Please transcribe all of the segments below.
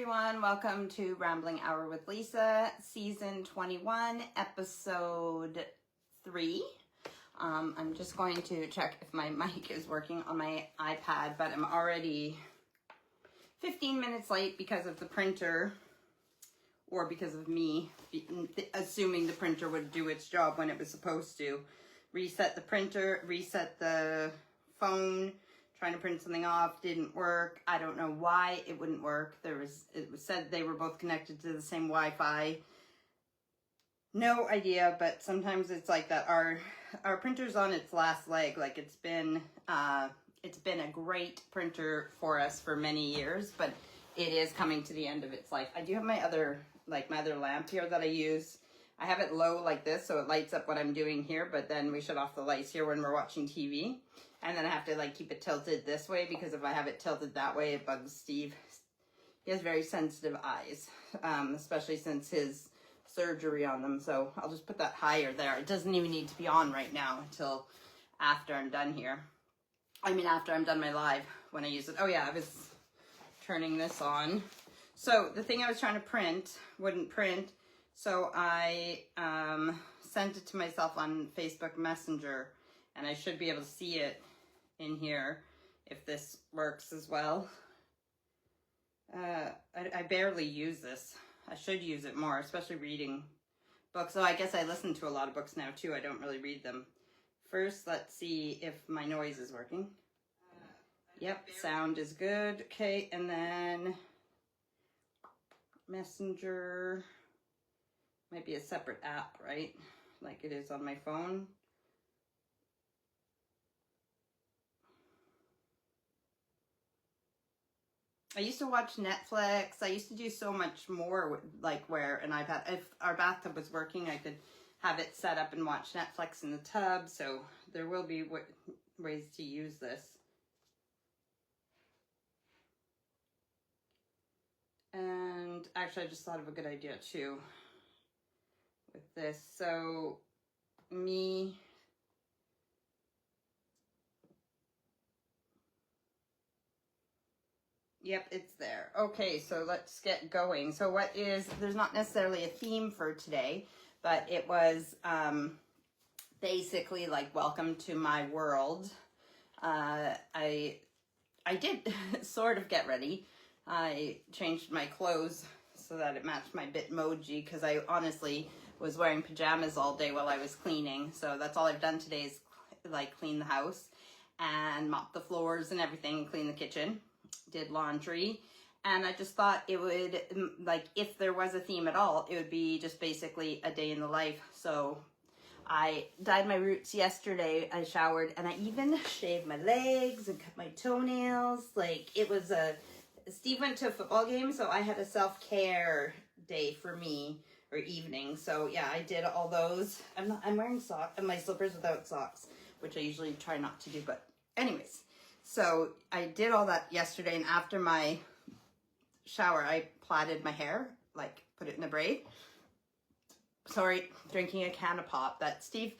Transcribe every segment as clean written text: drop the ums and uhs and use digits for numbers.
everyone. Welcome to Rambling Hour with Lisa, season 21, episode 3. I'm just going to check if my mic is working on my iPad, but I'm already 15 minutes late because of the printer, or because of me assuming the printer would do its job when it was supposed to. Reset the printer, reset the phone, trying to print something off, didn't work. I don't know why it wouldn't work. It was said they were both connected to the same Wi-Fi. No idea, but sometimes it's like that. Our printer's on its last leg. Like it's been a great printer for us for many years, but it is coming to the end of its life. I do have my other lamp here that I use. I have it low like this, so it lights up what I'm doing here, but then we shut off the lights here when we're watching TV. And then I have to like keep it tilted this way, because if I have it tilted that way, it bugs Steve. He has very sensitive eyes, especially since his surgery on them. So I'll just put that higher there. It doesn't even need to be on right now until after I'm done here. I mean, after I'm done my live when I use it. Oh yeah, I was turning this on. So the thing I was trying to print wouldn't print. So I sent it to myself on Facebook Messenger, and I should be able to see it in here if this works as well. I barely use this. I should use it more, especially reading books. So I guess I listen to a lot of books now too. I don't really read them. First, let's see if my noise is working. Yep, sound is good. Okay, and then Messenger might be a separate app, right? Like it is on my phone. I used to watch Netflix. I used to do so much more, like where an iPad, if our bathtub was working, I could have it set up and watch Netflix in the tub. So there will be ways to use this. And actually, I just thought of a good idea too with this. So Yep, it's there. Okay, so let's get going. So there's not necessarily a theme for today, but it was basically like welcome to my world. I did sort of get ready. I changed my clothes so that it matched my Bitmoji, because I honestly was wearing pajamas all day while I was cleaning. So that's all I've done today is like clean the house and mop the floors and everything, and clean the kitchen. Did laundry, and I just thought it would, like, if there was a theme at all, it would be just basically a day in the life. So I dyed my roots yesterday, I showered, and I even shaved my legs and cut my toenails. Like, it was Steve went to a football game, so I had a self-care day for me, or evening. So yeah, I did all those. I'm wearing socks and my slippers without socks, which I usually try not to do, but anyways. So I did all that yesterday, and after my shower, I plaited my hair, like put it in a braid. Sorry, drinking a can of pop that Steve,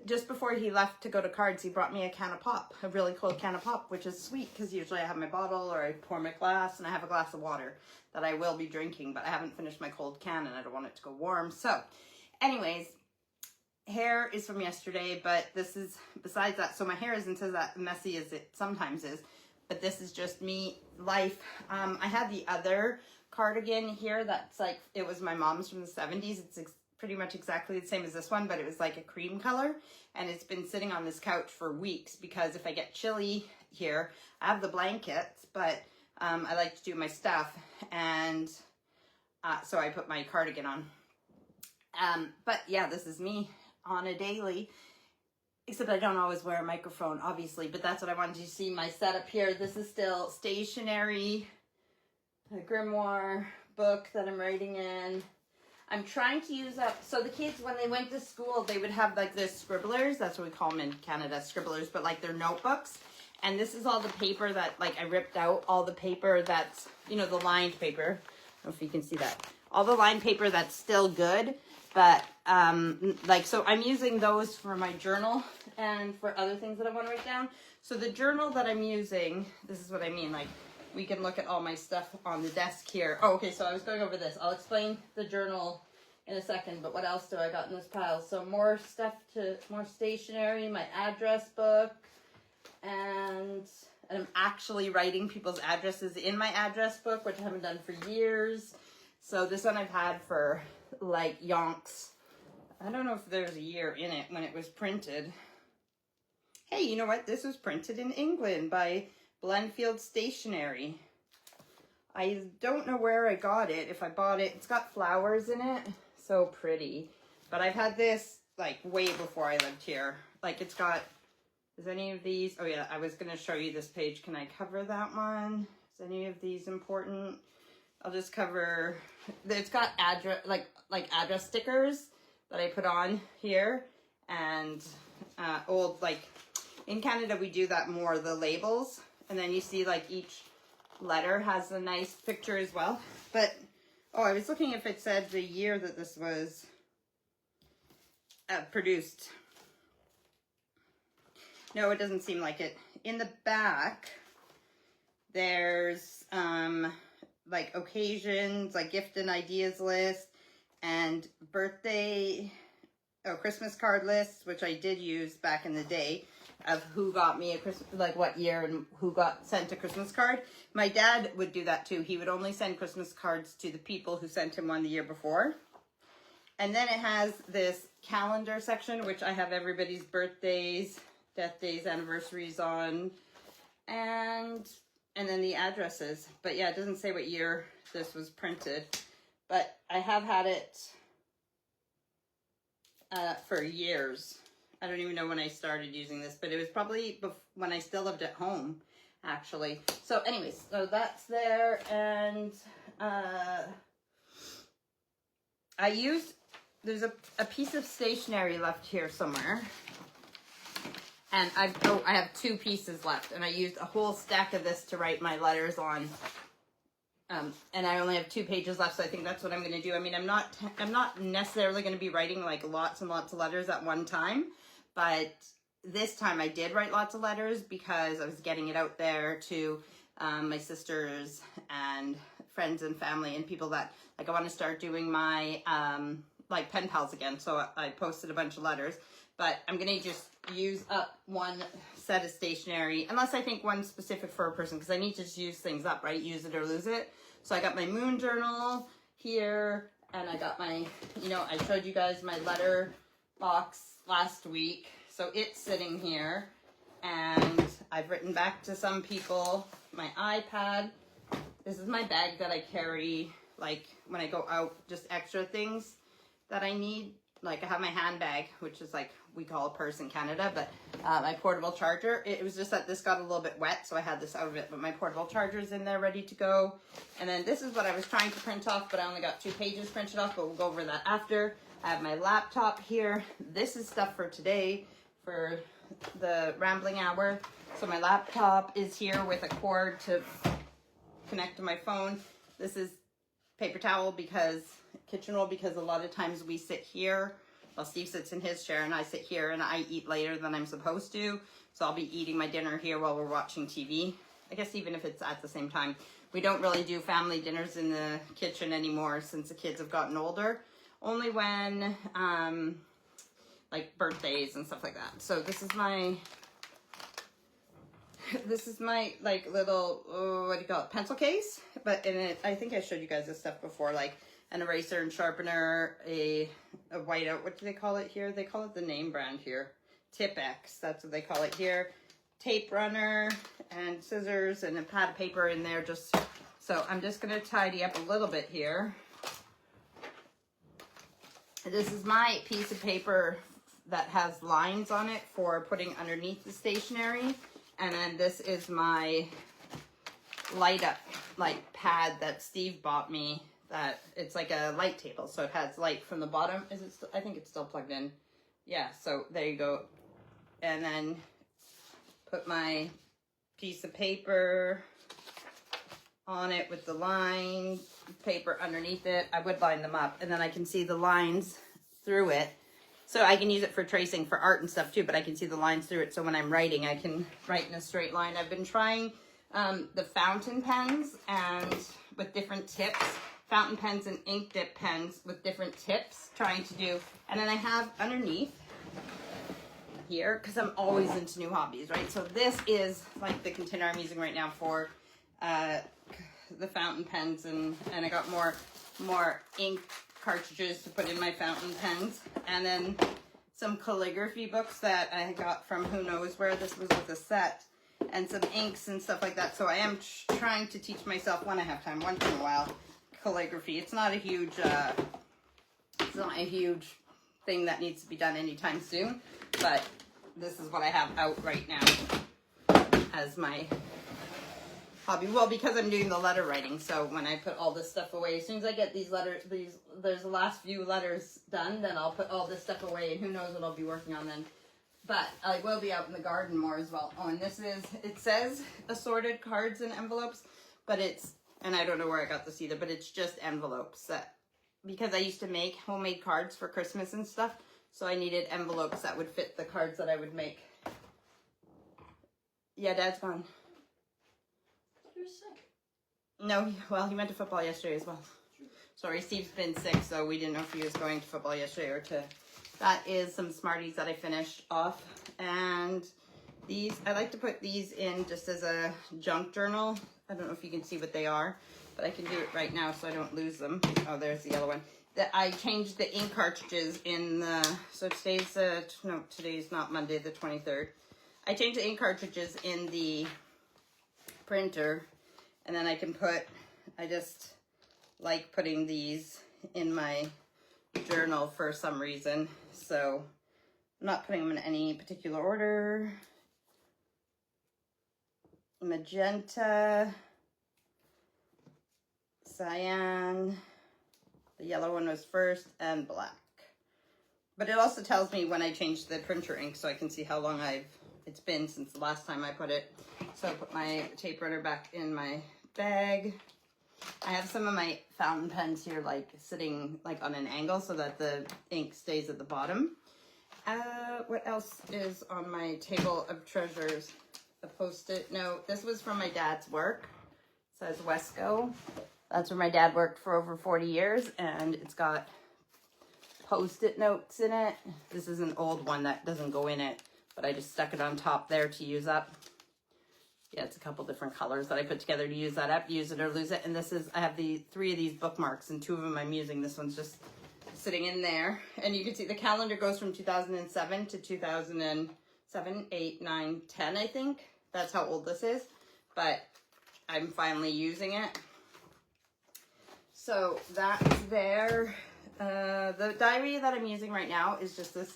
just before he left to go to cards, he brought me a can of pop, a really cold can of pop, which is sweet because usually I have my bottle or I pour my glass, and I have a glass of water that I will be drinking, but I haven't finished my cold can and I don't want it to go warm. So anyways, hair is from yesterday, but this is, besides that, so my hair isn't as that messy as it sometimes is, but this is just me, life. I had the other cardigan here that's like, it was my mom's from the 70s. It's pretty much exactly the same as this one, but it was like a cream color, and it's been sitting on this couch for weeks, because if I get chilly here, I have the blankets, but I like to do my stuff, and so I put my cardigan on. But yeah, this is me on a daily, except I don't always wear a microphone, obviously, but that's what I wanted you to see, my setup here. This is still stationery, a grimoire book that I'm writing in. I'm trying to use up, so the kids, when they went to school, they would have like their scribblers, that's what we call them in Canada, scribblers, but like their notebooks. And this is all the paper that, like, I ripped out all the paper that's, you know, the lined paper. I don't know if you can see that. All the lined paper that's still good. But, like, so I'm using those for my journal and for other things that I want to write down. So the journal that I'm using, this is what I mean, like, we can look at all my stuff on the desk here. Oh, okay, so I was going over this. I'll explain the journal in a second, but what else do I got in this pile? So more stuff more stationery, my address book, and I'm actually writing people's addresses in my address book, which I haven't done for years. So this one I've had for like yonks. I don't know if there's a year in it when it was printed. Hey, you know what? This was printed in England by Blenfield Stationery. I don't know where I got it, if I bought it. It's got flowers in it. So pretty. But I've had this like way before I lived here. Like it's got, is any of these, oh yeah, I was going to show you this page. Can I cover that one? Is any of these important? I'll just cover, it's got address, like address stickers that I put on here. And old, like, in Canada we do that more, the labels. And then you see like each letter has a nice picture as well. But, oh, I was looking if it said the year that this was produced. No, it doesn't seem like it. In the back, there's like occasions, like gift and ideas list, and birthday, Christmas card lists, which I did use back in the day, of who got me a Christmas, like what year and who got sent a Christmas card. My dad would do that too. He would only send Christmas cards to the people who sent him one the year before. And then it has this calendar section, which I have everybody's birthdays, death days, anniversaries on, and then the addresses. But yeah, it doesn't say what year this was printed, but I have had it for years. I don't even know when I started using this, but it was probably when I still lived at home, actually. So anyways, so that's there. And there's a piece of stationery left here somewhere. And I have 2 pieces left, and I used a whole stack of this to write my letters on. And I only have 2 pages left, so I think that's what I'm going to do. I mean, I'm not necessarily going to be writing like lots and lots of letters at one time, but this time I did write lots of letters because I was getting it out there to my sisters and friends and family and people that, like, I want to start doing my like pen pals again. So I posted a bunch of letters, but I'm going to just use up one set of stationery, unless I think one specific for a person, because I need to just use things up, right? Use it or lose it. So I got my moon journal here, and I got my, you know, I showed you guys my letter box last week. So it's sitting here, and I've written back to some people, my iPad. This is my bag that I carry, like, when I go out, just extra things that I need. Like, I have my handbag, which is like, we call a purse in Canada, but my portable charger. It was just that this got a little bit wet, so I had this out of it, but my portable charger's in there ready to go. And then this is what I was trying to print off, but I only got 2 pages printed off, but we'll go over that after. I have my laptop here. This is stuff for today, for the rambling hour. So my laptop is here with a cord to connect to my phone. This is paper towel kitchen roll, because a lot of times we sit here. Well, Steve sits in his chair and I sit here, and I eat later than I'm supposed to. So I'll be eating my dinner here while we're watching TV. I guess even if it's at the same time. We don't really do family dinners in the kitchen anymore since the kids have gotten older. Only when, like birthdays and stuff like that. So this is my like little, what do you call it, pencil case. But in it, I think I showed you guys this stuff before, like an eraser and sharpener, a whiteout, what do they call it here? They call it the name brand here. Tip-X, that's what they call it here. Tape runner and scissors and a pad of paper in there. Just so I'm just going to tidy up a little bit here. This is my piece of paper that has lines on it for putting underneath the stationery. And then this is my light up like pad that Steve bought me. That it's like a light table, so it has light from the bottom. Is it I think it's still plugged in. Yeah, so there you go. And then put my piece of paper on it with the line paper underneath it. I would line them up, and then I can see the lines through it. So I can use it for tracing for art and stuff too, but I can see the lines through it. So when I'm writing, I can write in a straight line. I've been trying the fountain pens and with different tips, fountain pens and ink dip pens with different tips, trying to do, and then I have underneath here, because I'm always into new hobbies, right? So this is like the container I'm using right now for the fountain pens, and I got more ink cartridges to put in my fountain pens, and then some calligraphy books that I got from who knows where. This was with a set, and some inks and stuff like that. So I am trying to teach myself when I have time, once in a while, calligraphy. It's not a huge thing that needs to be done anytime soon, but this is what I have out right now as my hobby. Well, because I'm doing the letter writing, so when I put all this stuff away, as soon as I get these letters, there's the last few letters done, then I'll put all this stuff away, and who knows what I'll be working on then. But I will be out in the garden more as well. Oh, and this is, it says assorted cards and envelopes, but it's, and I don't know where I got this either, but it's just envelopes that, because I used to make homemade cards for Christmas and stuff, so I needed envelopes that would fit the cards that I would make. Yeah, Dad's gone. You're sick. No, well, he went to football yesterday as well. True. Sorry, Steve's been sick, so we didn't know if he was going to football yesterday or to... That is some Smarties that I finished off. And these, I like to put these in just as a junk journal. I don't know if you can see what they are, but I can do it right now so I don't lose them. Oh, there's the yellow one. That I changed the ink cartridges in the... So today's... no, today's not Monday, the 23rd. I changed the ink cartridges in the printer, and then I can put, I just like putting these in my journal for some reason, so I'm not putting them in any particular order. Magenta, cyan, the yellow one was first, and black. But it also tells me when I changed the printer ink, so I can see how long it's been since the last time I put it. So I put my tape runner back in my bag. I have some of my fountain pens here, like sitting like on an angle so that the ink stays at the bottom. What else is on my table of treasures? A post-it note. This was from my dad's work. It says Wesco. That's where my dad worked for over 40 years, and it's got post-it notes in it. This is an old one that doesn't go in it, but I just stuck it on top there to use up. Yeah, it's a couple different colors that I put together to use that up, use it or lose it. And this is, I have the 3 of these bookmarks, and 2 of them I'm using. This one's just sitting in there. And you can see the calendar goes from 2007 to 2007, 8, 9, 10, I think. That's how old this is. But I'm finally using it. So that's there. The diary that I'm using right now is just this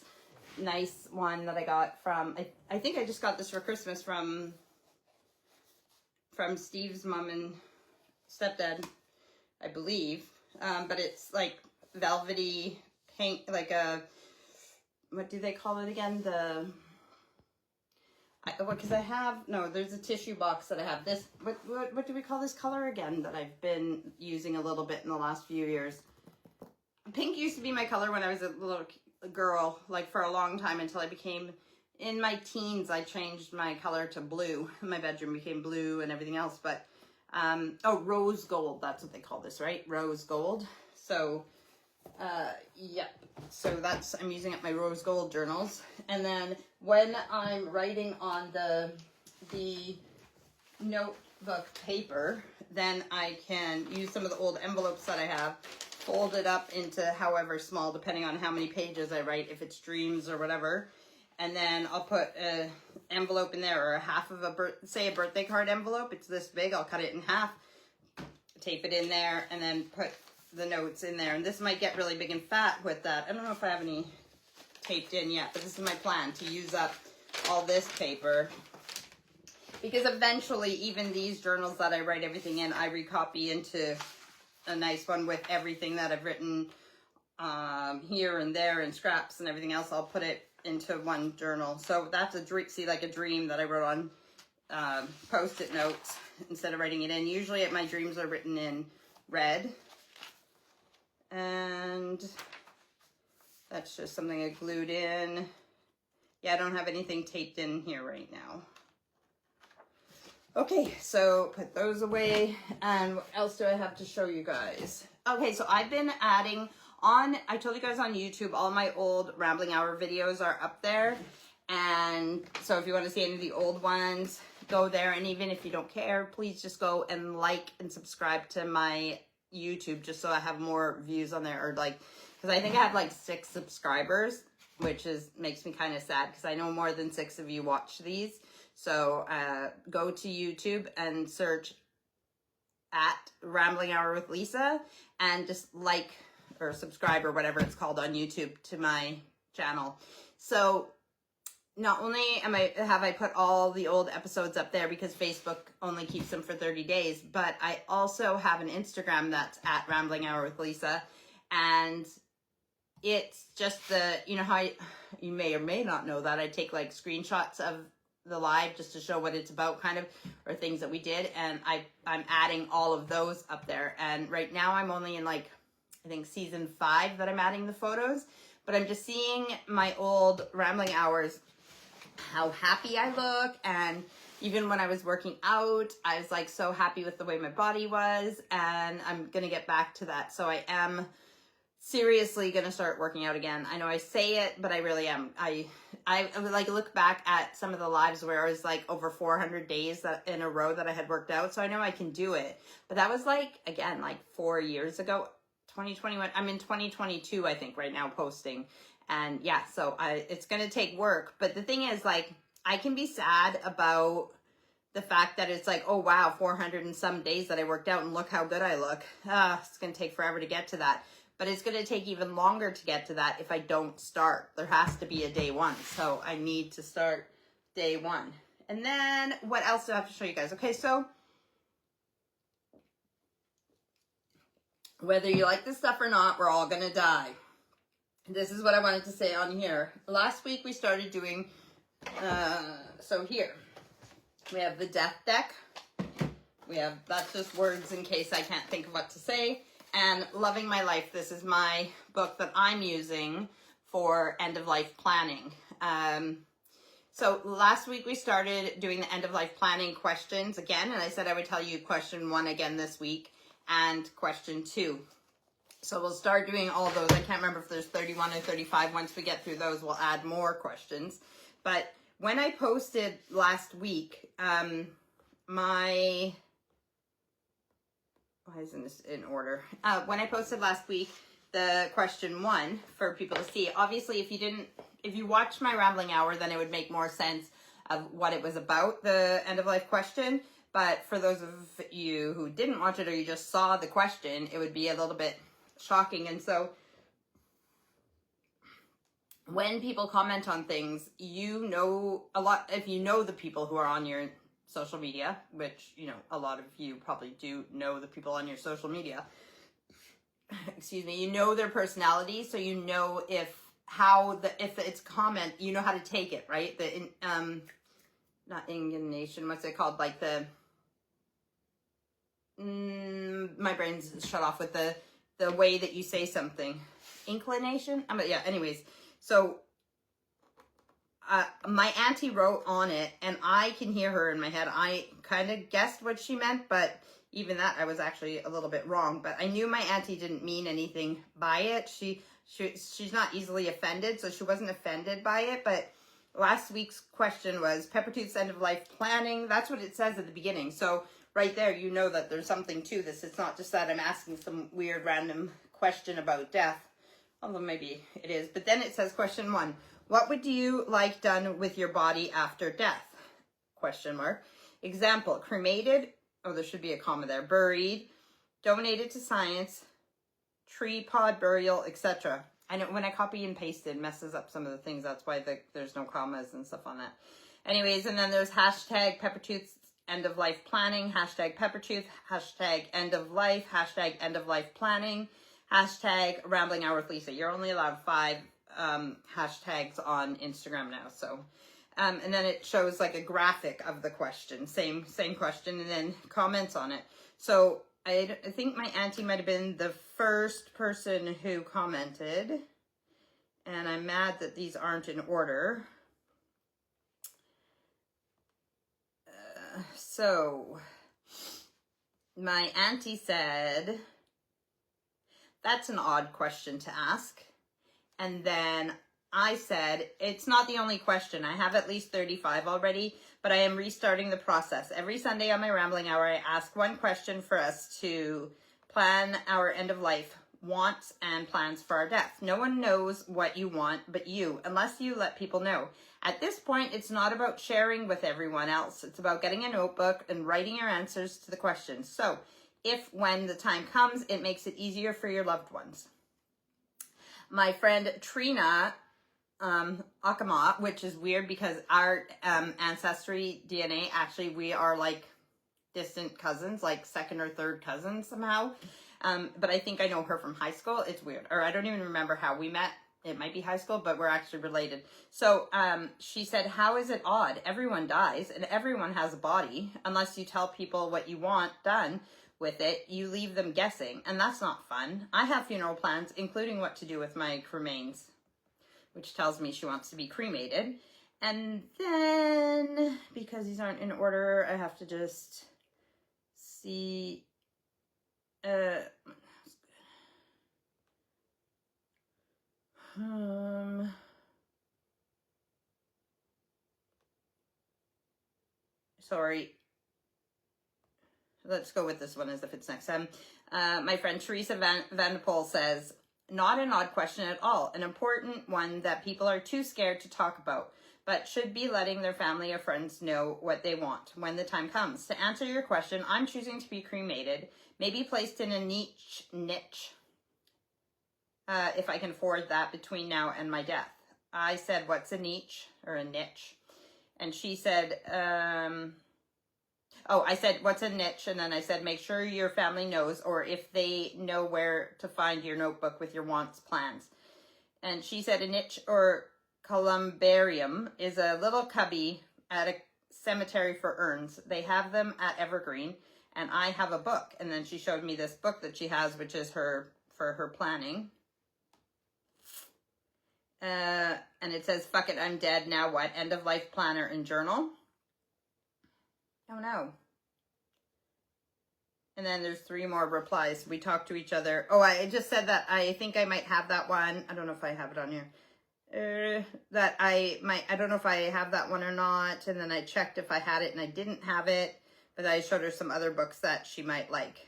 nice one that I got from, I think I just got this for Christmas from Steve's mom and stepdad, I believe. But it's like velvety pink, like a, what do they call it again? Because I have, no, there's a tissue box that I have. This, what do we call this color again that I've been using a little bit in the last few years? Pink used to be my color when I was a little girl, like for a long time, until I became, in my teens, I changed my color to blue. My bedroom became blue and everything else, but, oh, rose gold, that's what they call this, right? Rose gold. So, yep. So that's, I'm using up my rose gold journals. And then when I'm writing on the notebook paper, then I can use some of the old envelopes that I have, fold it up into however small, depending on how many pages I write, if it's dreams or whatever. And then I'll put an envelope in there, or a half of say a birthday card envelope. It's this big. I'll cut it in half, tape it in there, and then put the notes in there. And this might get really big and fat with that. I don't know if I have any taped in yet, but this is my plan, to use up all this paper. Because eventually, even these journals that I write everything in, I recopy into a nice one with everything that I've written here and there, and scraps and everything else. I'll put it into one journal. So that's a dream that I wrote on post-it notes instead of writing it in. Usually my dreams are written in red. And that's just something I glued in. Yeah, I don't have anything taped in here right now. Okay, so put those away. And what else do I have to show you guys? Okay, so I've been adding on, I told you guys on YouTube, all my old Rambling Hour videos are up there. And so if you want to see any of the old ones, go there. And even if you don't care, please just go and like and subscribe to my YouTube just so I have more views on there. Or like, because I think I have like 6 subscribers, which makes me kind of sad because I know more than 6 of you watch these. So go to YouTube and search at Rambling Hour with Lisa and just like or subscribe or whatever it's called on YouTube to my channel. So not only have I put all the old episodes up there because Facebook only keeps them for 30 days, but I also have an Instagram that's at Rambling Hour with Lisa, and it's just you know how you may or may not know that I take like screenshots of the live just to show what it's about kind of, or things that we did, and I'm adding all of those up there. And right now I'm only in like, I think season 5 that I'm adding the photos, but I'm just seeing my old Rambling Hours, how happy I look. And even when I was working out, I was like so happy with the way my body was, and I'm gonna get back to that. So I am seriously gonna start working out again. I know I say it, but I really am. I like look back at some of the lives where I was like over 400 days that in a row that I had worked out, so I know I can do it. But that was like, again, like 4 years ago. 2021, I'm in 2022 I think right now posting. And yeah, so it's gonna take work. But the thing is, like, I can be sad about the fact that it's like, oh wow, 400 and some days that I worked out and look how good I look. It's gonna take forever to get to that. But it's going to take even longer to get to that if I don't start. There has to be a day one. So I need to start day one. And then what else do I have to show you guys? Okay, so whether you like this stuff or not, we're all going to die. This is what I wanted to say on here. Last week we started doing, so here we have the death deck. That's just words in case I can't think of what to say. And Loving My Life, this is my book that I'm using for end-of-life planning. So last week we started doing the end-of-life planning questions again, and I said I would tell you question 1 again this week and question 2. So we'll start doing all those. I can't remember if there's 31 or 35. Once we get through those, we'll add more questions. But when I posted last week, why isn't this in order? When I posted last week, the question 1 for people to see, obviously if you watched my Rambling Hour, then it would make more sense of what it was about, the end of life question. But for those of you who didn't watch it or you just saw the question, it would be a little bit shocking. And so when people comment on things, you know a lot, if you know the people who are on your social media, which, you know, a lot of you probably do know the people on your social media, excuse me, you know their personality, so you know if it's comment, you know how to take it, right? Not indignation, what's it called? Like my brain's shut off with the way that you say something. Inclination? Yeah, anyways, so my auntie wrote on it, and I can hear her in my head. I kind of guessed what she meant, but even that I was actually a little bit wrong. But I knew my auntie didn't mean anything by it. She's not easily offended, so she wasn't offended by it. But last week's question was Peppertooth's end of life planning. That's what it says at the beginning. So right there, you know that there's something to this. It's not just that I'm asking some weird random question about death, although maybe it is. But then it says question 1. What would you like done with your body after death? Question mark. Example, cremated, oh, there should be a comma there, buried, donated to science, tree pod burial, etc. I know when I copy and paste it messes up some of the things. That's why there's no commas and stuff on that. Anyways, and then there's hashtag Peppertooth's end of life planning, hashtag Peppertooth, hashtag end of life, hashtag end of life planning, hashtag Rambling Hour with Lisa. You're only allowed 5 hashtags on Instagram now. So, and then it shows like a graphic of the question, same question, and then comments on it. So I think my auntie might have been the first person who commented, and I'm mad that these aren't in order. So my auntie said, that's an odd question to ask. And then I said, it's not the only question. I have at least 35 already, but I am restarting the process. Every Sunday on my rambling hour, I ask one question for us to plan our end of life wants and plans for our death. No one knows what you want but you, unless you let people know. At this point, it's not about sharing with everyone else. It's about getting a notebook and writing your answers to the questions. So if when the time comes, it makes it easier for your loved ones. My friend Trina Akama, which is weird because our ancestry DNA, actually, we are like distant cousins, like second or third cousins somehow. But I think I know her from high school. It's weird. Or I don't even remember how we met. It might be high school, but we're actually related. So she said, how is it odd? Everyone dies and everyone has a body. Unless you tell people what you want done with it, you leave them guessing. And that's not fun. I have funeral plans, including what to do with my cremains, which tells me she wants to be cremated. And then, because these aren't in order, I have to just see... sorry. Let's go with this one as if it's next time. My friend Teresa Van de Pol says, not an odd question at all. An important one that people are too scared to talk about, but should be letting their family or friends know what they want when the time comes. To answer your question, I'm choosing to be cremated, maybe placed in a niche, if I can afford that between now and my death. I said, what's a niche or a niche? And she said, I said, what's a niche? And then I said, make sure your family knows, or if they know where to find your notebook with your wants, plans. And she said a niche or columbarium is a little cubby at a cemetery for urns. They have them at Evergreen, and I have a book. And then she showed me this book that she has, which is for her planning. And it says, fuck it, I'm dead, now what? End of life planner and journal. Oh no. And then there's 3 more replies. We talked to each other. Oh, I just said that I think I might have that one. I don't know if I have it on here. That I don't know if I have that one or not. And then I checked if I had it and I didn't have it. But I showed her some other books that she might like.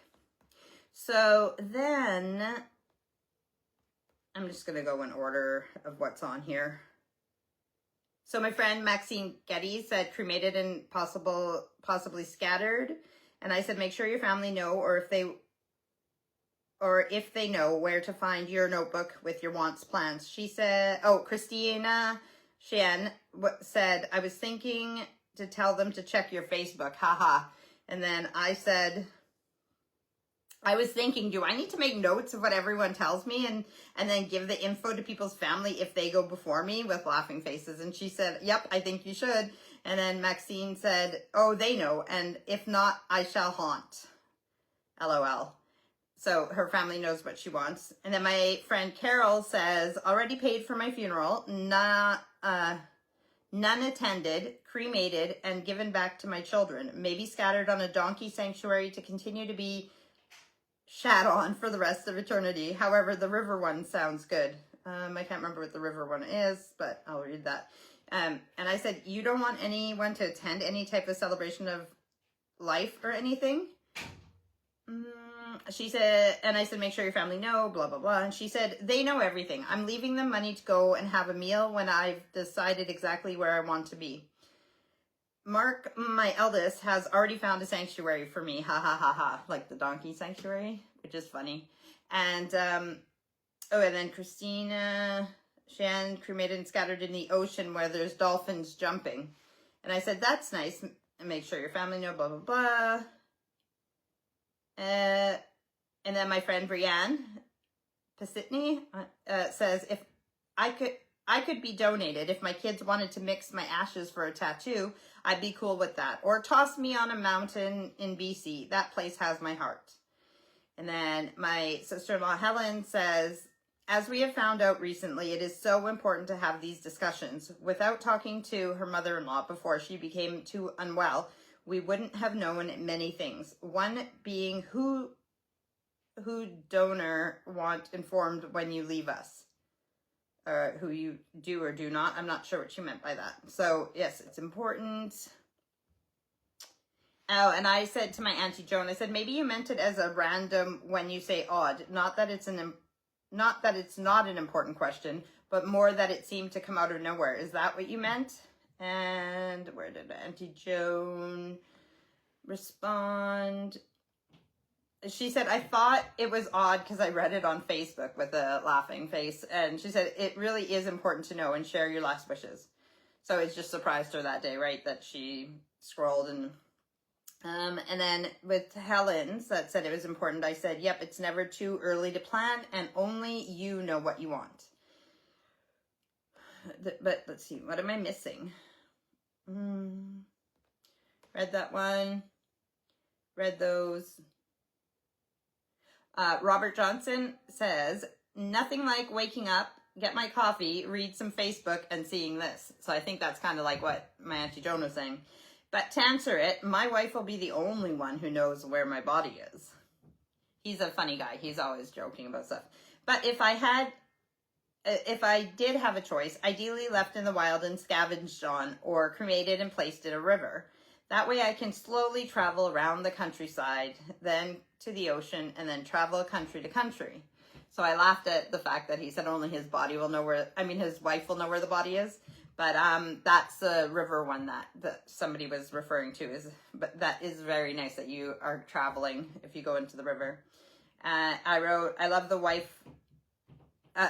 So then I'm just going to go in order of what's on here. So my friend Maxine Getty said cremated and possibly scattered. And I said, make sure your family know, or if they know where to find your notebook with your wants, plans. She said, Christina Shen said, I was thinking to tell them to check your Facebook. Haha. And then I said, I was thinking, do I need to make notes of what everyone tells me and then give the info to people's family if they go before me, with laughing faces? And she said, yep, I think you should. And then Maxine said, oh, they know. And if not, I shall haunt. LOL. So her family knows what she wants. And then my friend Carol says, already paid for my funeral, none attended, cremated, and given back to my children. Maybe scattered on a donkey sanctuary to continue to be shat on for the rest of eternity. However, the river one sounds good. I can't remember what the river one is, but I'll read that. And I said, you don't want anyone to attend any type of celebration of life or anything? She said, and I said, make sure your family know, blah, blah, blah. And she said, they know everything. I'm leaving them money to go and have a meal when I've decided exactly where I want to be. Mark, my eldest, has already found a sanctuary for me. Ha ha ha ha. Like the donkey sanctuary, which is funny. And, and then Christina Shan cremated and scattered in the ocean where there's dolphins jumping. And I said, that's nice. And make sure your family know, blah, blah, blah. And then my friend Brianne Pasitny says, if I could be donated. If my kids wanted to mix my ashes for a tattoo, I'd be cool with that. Or toss me on a mountain in BC. That place has my heart. And then my sister-in-law Helen says, as we have found out recently, it is so important to have these discussions. Without talking to her mother-in-law before she became too unwell, we wouldn't have known many things. One being who donor want informed when you leave us. Who you do or do not. I'm not sure what she meant by that. So yes, it's important. Oh, and I said to my Auntie Joan, I said, maybe you meant it as a random when you say odd. Not that it's not an important question, but more that it seemed to come out of nowhere. Is that what you meant? And where did Auntie Joan respond? She said, I thought it was odd because I read it on Facebook with a laughing face. And she said, it really is important to know and share your last wishes. So it just surprised her that day, right? That she scrolled and then with Helen's that said it was important. I said, yep, it's never too early to plan and only you know what you want. But let's see, what am I missing? Read that one. Read those. Robert Johnson says, nothing like waking up, get my coffee, read some Facebook, and seeing this. So I think that's kind of like what my Auntie Joan was saying. But to answer it, my wife will be the only one who knows where my body is. He's a funny guy. He's always joking about stuff. But if I did have a choice, ideally left in the wild and scavenged on or cremated and placed in a river. That way I can slowly travel around the countryside, then to the ocean, and then travel country to country. So I laughed at the fact that he said only his body will know where, his wife will know where the body is. But that's the river one that somebody was referring to. But that is very nice that you are traveling if you go into the river. I wrote, I love the wife.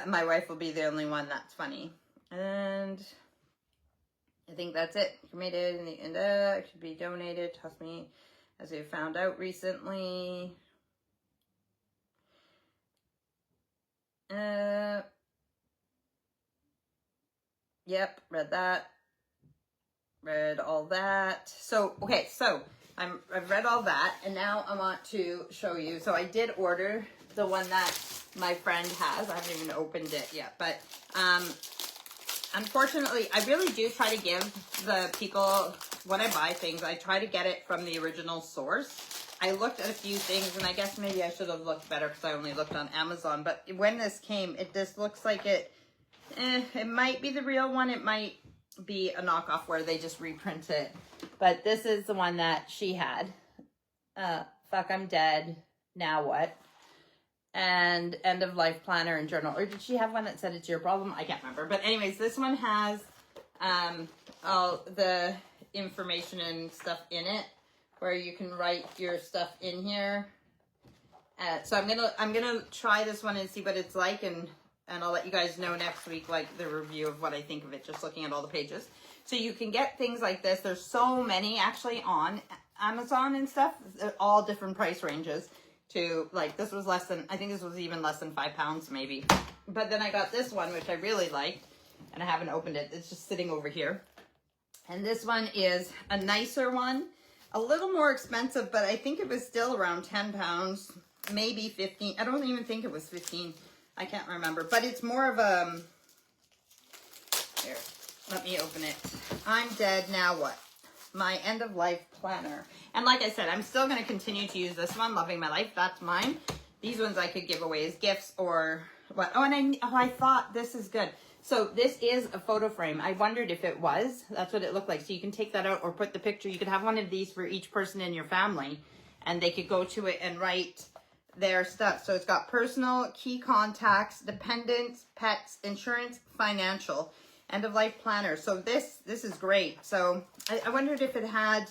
My wife will be the only one. That's funny. And I think that's it. Cremated in the end. It should be donated. Trust me, as we found out recently. Yep, read that. Read all that. So, okay, so I've read all that, and now I want to show you. So I did order the one that my friend has. I haven't even opened it yet, but unfortunately, I really do try to give the people, when I buy things, I try to get it from the original source. I looked at a few things, and I guess maybe I should have looked better because I only looked on Amazon, but when this came, it just looks like it might be the real one. It might be a knockoff where they just reprint it. But this is the one that she had. Fuck, I'm dead. Now what? And end of life planner and journal. Or did she have one that said it's your problem? I can't remember. But anyways, this one has all the information and stuff in it where you can write your stuff in here. So I'm gonna try this one and see what it's like, and I'll let you guys know next week, like the review of what I think of it, just looking at all the pages. So you can get things like this. There's so many actually on Amazon and stuff, all different price ranges. To like, this was less than, I think this was even less than £5 maybe. But then I got this one, which I really liked, and I haven't opened it. It's just sitting over here. And this one is a nicer one, a little more expensive, but I think it was still around £10, maybe 15. I don't even think it was 15. I can't remember, but it's more of a, here, let me open it. I'm dead, now what? My end of life planner. And like I said, I'm still going to continue to use this one, Loving My Life. That's mine. These ones I could give away as gifts or what. Oh, and I thought this is good. So this is a photo frame. I wondered if it was. That's what it looked like. So you can take that out or put the picture. You could have one of these for each person in your family, and they could go to it and write their stuff. So it's got personal, key contacts, dependents, pets, insurance, financial, end of life planner. So this is great. So I wondered if it had,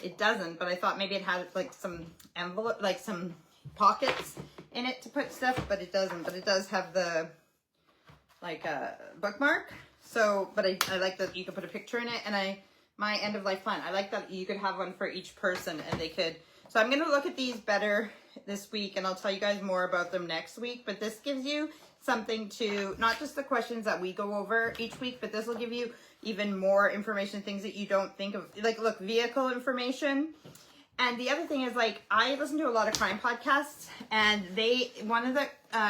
it doesn't, but I thought maybe it had like some envelope, like some pockets in it to put stuff, but it doesn't. But it does have the like a bookmark. So, but I like that you could put a picture in it, and my end of life plan. I like that you could have one for each person, and they could. So I'm going to look at these better this week, and I'll tell you guys more about them next week. But this gives you something to, not just the questions that we go over each week, but this will give you even more information, things that you don't think of. Like, look, vehicle information. And the other thing is, like, I listen to a lot of crime podcasts, and one of the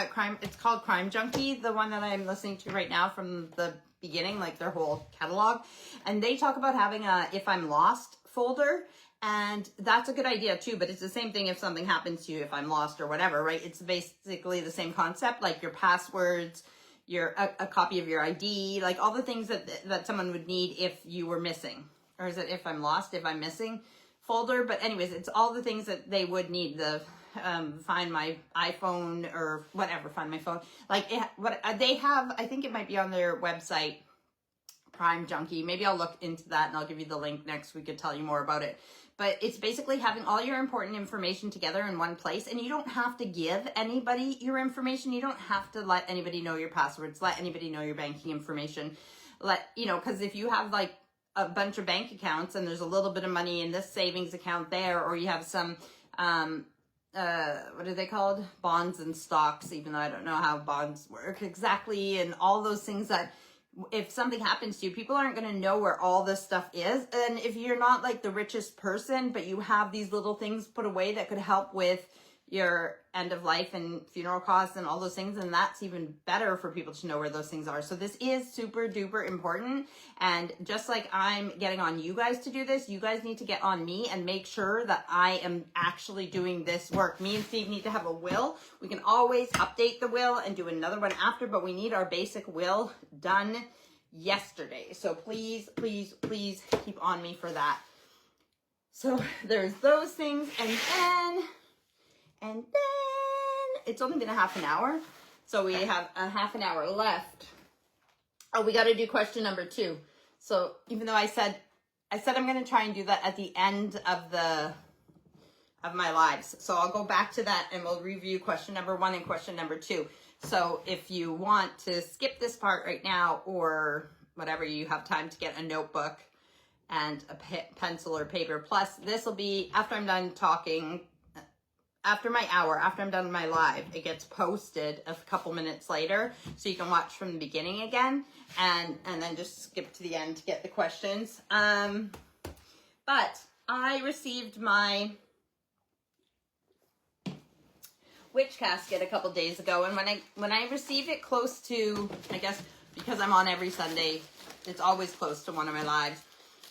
crime, it's called Crime Junkie, the one that I'm listening to right now from the beginning, like their whole catalog. And they talk about having a if I'm lost folder. And that's a good idea too, but it's the same thing if something happens to you, if I'm lost or whatever, right? It's basically the same concept, like your passwords, a copy of your ID, like all the things that someone would need if you were missing. Or is it if I'm lost, if I'm missing folder? But anyways, it's all the things that they would need, the find my iPhone or whatever, find my phone. Like what they have, I think it might be on their website, Prime Junkie. Maybe I'll look into that and I'll give you the link next week to tell you more about it. But it's basically having all your important information together in one place, and you don't have to give anybody your information. You don't have to let anybody know your passwords, let anybody know your banking information. Because if you have like a bunch of bank accounts and there's a little bit of money in this savings account there, or you have some, what are they called? Bonds and stocks, even though I don't know how bonds work exactly, and all those things that if something happens to you, people aren't going to know where all this stuff is. And if you're not like the richest person, but you have these little things put away that could help with your end of life and funeral costs and all those things, and that's even better for people to know where those things are. So this is super duper important. And just like I'm getting on you guys to do this, you guys need to get on me and make sure that I am actually doing this work. Me and Steve need to have a will. We can always update the will and do another one after, but we need our basic will done yesterday. So please, please, please keep on me for that. So there's those things, and then it's only been a half an hour. So we have a half an hour left. Oh, we got to do question number 2. So even though I said I'm going to try and do that at the end of my lives. So I'll go back to that and we'll review question number 1 and question number 2. So if you want to skip this part right now or whatever, you have time to get a notebook and a pencil or paper. Plus this will be after I'm done talking. After my hour, after I'm done with my live, it gets posted a couple minutes later, so you can watch from the beginning again, and then just skip to the end to get the questions. But I received my witch casket a couple days ago, and when I receive it close to, I guess because I'm on every Sunday, it's always close to one of my lives.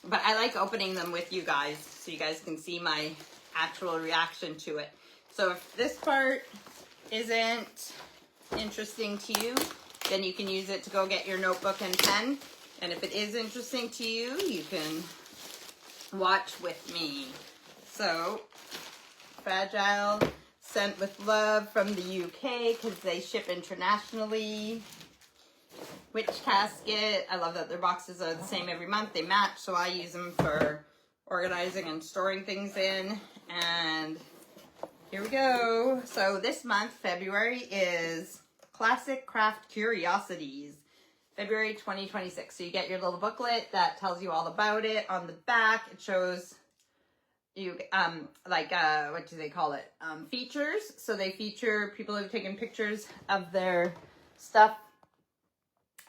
But I like opening them with you guys, so you guys can see my actual reaction to it. So if this part isn't interesting to you, then you can use it to go get your notebook and pen. And if it is interesting to you, you can watch with me. So, RHwL, sent with love from the UK because they ship internationally. Witch casket. I love that their boxes are the same every month. They match, so I use them for organizing and storing things in. And here we go. So this month, February, is Classic Craft Curiosities. February 2026. So you get your little booklet that tells you all about it. On the back, it shows you, what do they call it? Features. So they feature people who've taken pictures of their stuff.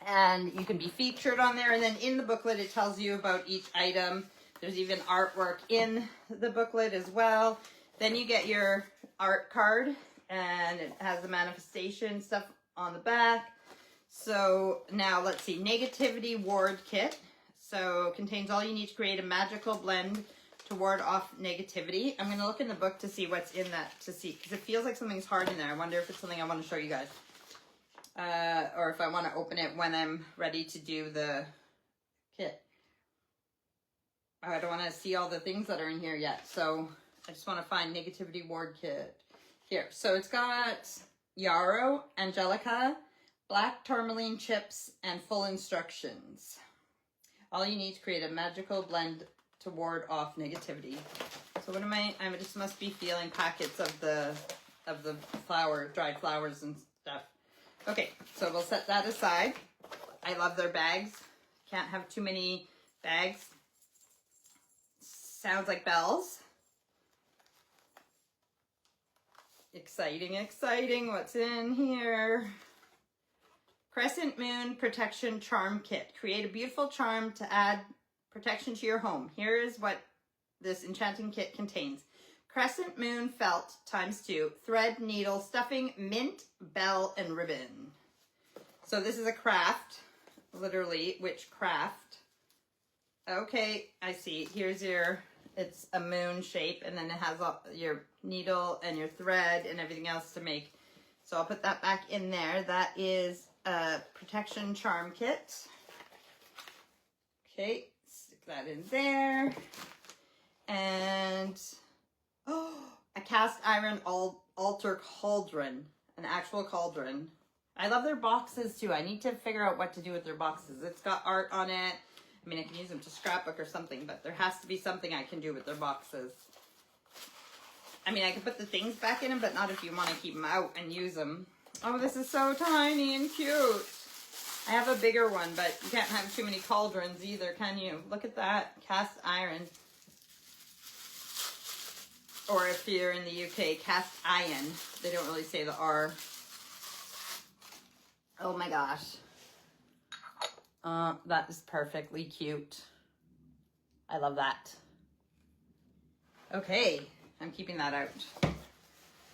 And you can be featured on there. And then in the booklet, it tells you about each item. There's even artwork in the booklet as well. Then you get your art card, and it has the manifestation stuff on the back. So now let's see, Negativity Ward Kit. So contains all you need to create a magical blend to ward off negativity. I'm going to look in the book to see what's in that, to see, because it feels like something's hard in there. I wonder if it's something I want to show you guys. Or if I want to open it when I'm ready to do the kit. I don't want to see all the things that are in here yet, so I just want to find Negativity Ward Kit. Here, so it's got yarrow, angelica, black tourmaline chips, and full instructions. All you need to create a magical blend to ward off negativity. So what am I just must be feeling packets of the dried flowers and stuff. Okay, so we'll set that aside. I love their bags. Can't have too many bags. Sounds like bells. Exciting, exciting. What's in here? Crescent Moon Protection Charm Kit. Create a beautiful charm to add protection to your home. Here is what this enchanting kit contains. Crescent Moon Felt ×2. Thread, needle, stuffing, mint, bell, and ribbon. So this is a craft. Literally, witch craft. Okay, I see. Here's your It's a moon shape, and then it has all your needle and your thread and everything else to make. So I'll put that back in there. That is a protection charm kit. Okay, stick that in there. And, oh, a cast iron altar cauldron, an actual cauldron. I love their boxes too. I need to figure out what to do with their boxes. It's got art on it. I mean, I can use them to scrapbook or something, but there has to be something I can do with their boxes. I mean, I can put the things back in them, but not if you want to keep them out and use them. Oh, this is so tiny and cute. I have a bigger one, but you can't have too many cauldrons either, can you? Look at that, cast iron. Or if you're in the UK, cast iron. They don't really say the R. Oh my gosh. That is perfectly cute. I love that. Okay, I'm keeping that out.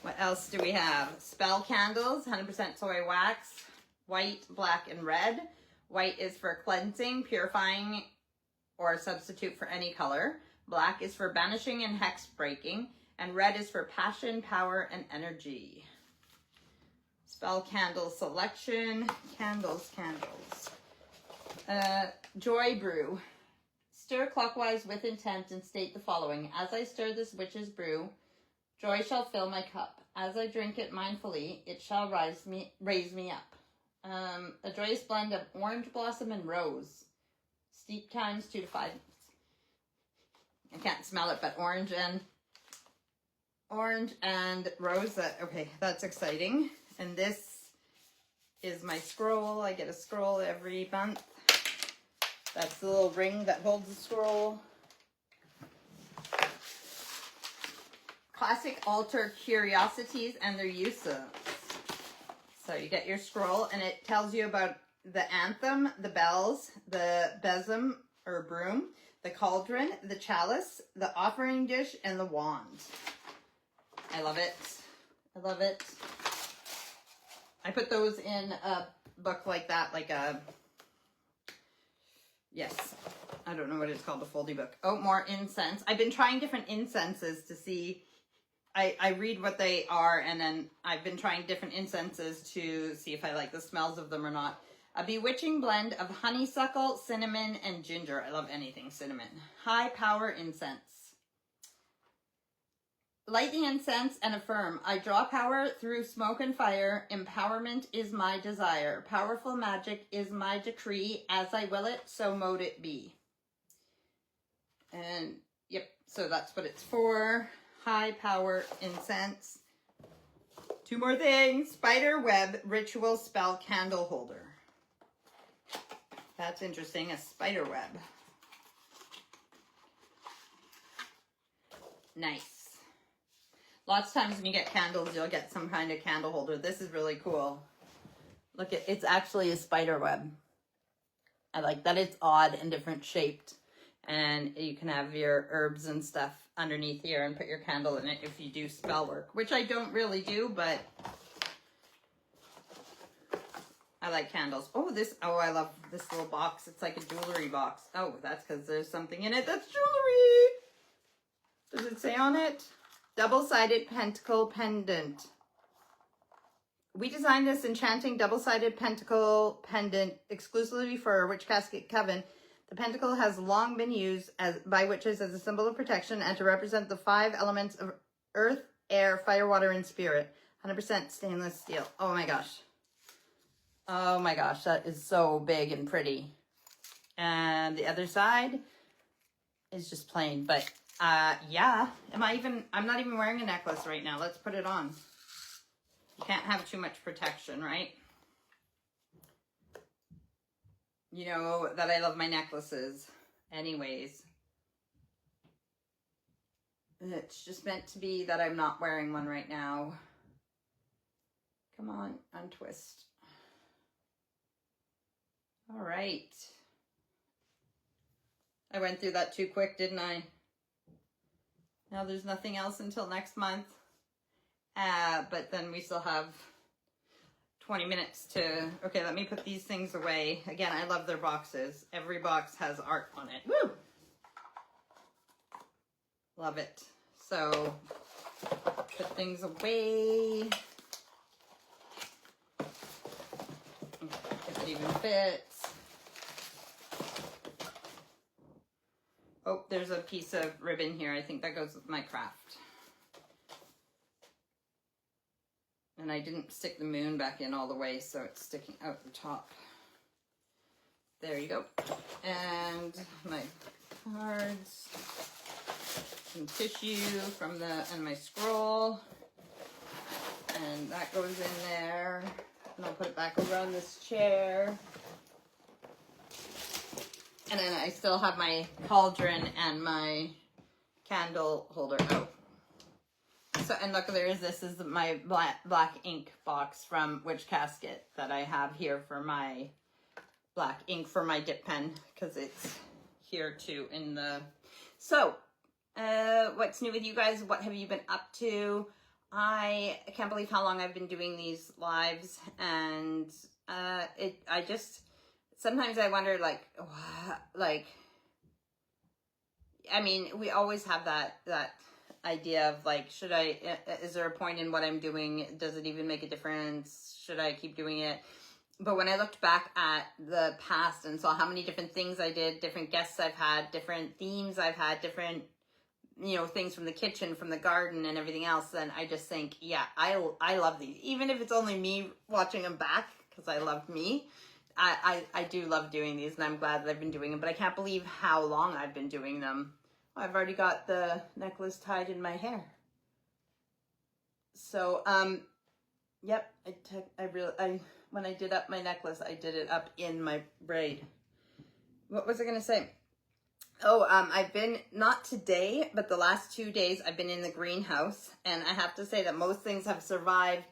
What else do we have? Spell candles, 100% soy wax, white, black, and red. White is for cleansing, purifying, or a substitute for any color. Black is for banishing and hex breaking. And red is for passion, power, and energy. Spell candle selection. Candles. Joy brew. Stir clockwise with intent and state the following. As I stir this witch's brew, joy shall fill my cup. As I drink it mindfully, it shall raise me up. A joyous blend of orange blossom and rose. Steep times 2 to 5 minutes. I can't smell it, but orange and rose. Okay, that's exciting. And this is my scroll. I get a scroll every month. That's the little ring that holds the scroll. Classic altar curiosities and their uses. So you get your scroll, and it tells you about the anthem, the bells, the besom or broom, the cauldron, the chalice, the offering dish, and the wand. I love it. I love it. I put those in a book like that, like a, yes, I don't know what it's called, a foldy book. Oh, more incense. I've been trying different incenses to see, I read what they are, and then I've been trying different incenses to see if I like the smells of them or not. A bewitching blend of honeysuckle, cinnamon, and ginger. I love anything cinnamon. High power incense. Light the incense and affirm, I draw power through smoke and fire. Empowerment is my desire. Powerful magic is my decree. As I will it, so mote it be. And yep, so that's what it's for. High power incense. 2 more things. Spider web ritual spell candle holder. That's interesting, a spider web. Nice. Lots of times when you get candles, you'll get some kind of candle holder. This is really cool. Look, it's actually a spider web. I like that it's odd and different shaped. And you can have your herbs and stuff underneath here and put your candle in it if you do spell work, which I don't really do, but I like candles. Oh, I love this little box. It's like a jewelry box. Oh, that's because there's something in it that's jewelry. Does it say on it? Double-sided pentacle pendant. We designed this enchanting double-sided pentacle pendant exclusively for our Witch Casket Coven. The pentacle has long been used by witches as a symbol of protection and to represent the 5 elements of earth, air, fire, water, and spirit. 100% stainless steel. Oh my gosh. Oh my gosh, that is so big and pretty. And the other side is just plain, but yeah. I'm not even wearing a necklace right now. Let's put it on. You can't have too much protection, right? You know that I love my necklaces. Anyways. It's just meant to be that I'm not wearing one right now. Come on, untwist. All right. I went through that too quick, didn't I? Now there's nothing else until next month. But then we still have 20 minutes to... Okay, let me put these things away. Again, I love their boxes. Every box has art on it. Woo! Love it. So, put things away. If it even fits. Oh, there's a piece of ribbon here. I think that goes with my craft. And I didn't stick the moon back in all the way, so it's sticking out the top. There you go. And my cards, some tissue from and my scroll. And that goes in there. And I'll put it back over on this chair. And then I still have my cauldron and my candle holder out. So, and look, this is my black ink box from Witch Casket that I have here for my black ink for my dip pen, because it's here too in the... So, what's new with you guys? What have you been up to? I can't believe how long I've been doing these lives, and sometimes I wonder, I mean, we always have that idea of like, is there a point in what I'm doing? Does it even make a difference? Should I keep doing it? But when I looked back at the past and saw how many different things I did, different guests I've had, different themes I've had, different, things from the kitchen, from the garden and everything else, then I just think, yeah, I love these. Even if it's only me watching them back, because I love me, I do love doing these, and I'm glad that I've been doing them, but I can't believe how long I've been doing them. I've already got the necklace tied in my hair. So, yep, when I did up my necklace, I did it up in my braid. What was I going to say? Oh, I've been, not today, but the last 2 days, I've been in the greenhouse, and I have to say that most things have survived,